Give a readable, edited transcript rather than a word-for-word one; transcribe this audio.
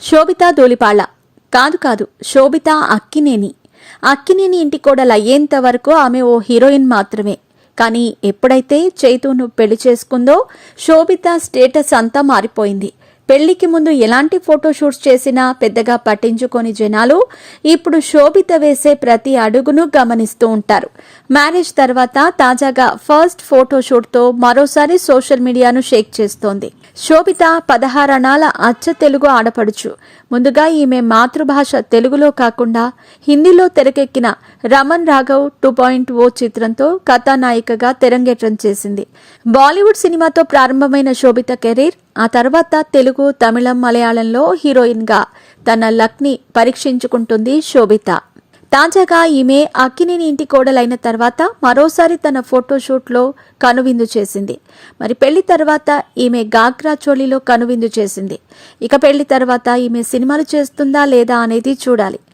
శోభిత ధూళిపాళ్ల కాదు శోభిత అక్కినేని ఇంటి కోడలు అయ్యేంత వరకు ఆమె ఓ హీరోయిన్ మాత్రమే. కానీ ఎప్పుడైతే చైతూను పెళ్లి చేసుకుందో శోభిత స్టేటస్ అంతా మారిపోయింది. పెళ్లికి ముందు ఎలాంటి ఫోటోషూట్స్ చేసినా పెద్దగా పట్టించుకోని జనాలు ఇప్పుడు శోభిత వేసే ప్రతి అడుగును గమనిస్తూ ఉంటారు. మ్యారేజ్ తర్వాత తాజాగా ఫస్ట్ ఫోటోషూట్తో మరోసారి సోషల్ మీడియాను షేక్ చేస్తోంది. శోభిత 16 అణాల అచ్చ తెలుగు ఆడపడుచు. ముందుగా ఈమె మాతృభాష తెలుగులో కాకుండా హిందీలో తెరకెక్కిన రమన్ రాఘవ్ 2.0 చిత్రంతో కథానాయికగా తెరంగేట్రం చేసింది. బాలీవుడ్ సినిమాతో ప్రారంభమైన శోభిత కెరీర్ ఆ తర్వాత తెలుగు, తమిళం, మలయాళంలో హీరోయిన్ గా తన లక్ ని పరీక్షించుకుంటుంది శోభిత. తాజాగా ఈమె అక్కినేని ఇంటి కోడలైన తర్వాత మరోసారి తన ఫోటోషూట్లో కనువిందు చేసింది. మరి పెళ్లి తర్వాత ఈమె గాగ్రా చోళీలో కనువిందు చేసింది. ఇక పెళ్లి తర్వాత ఈమె సినిమాలు చేస్తుందా లేదా అనేది చూడాలి.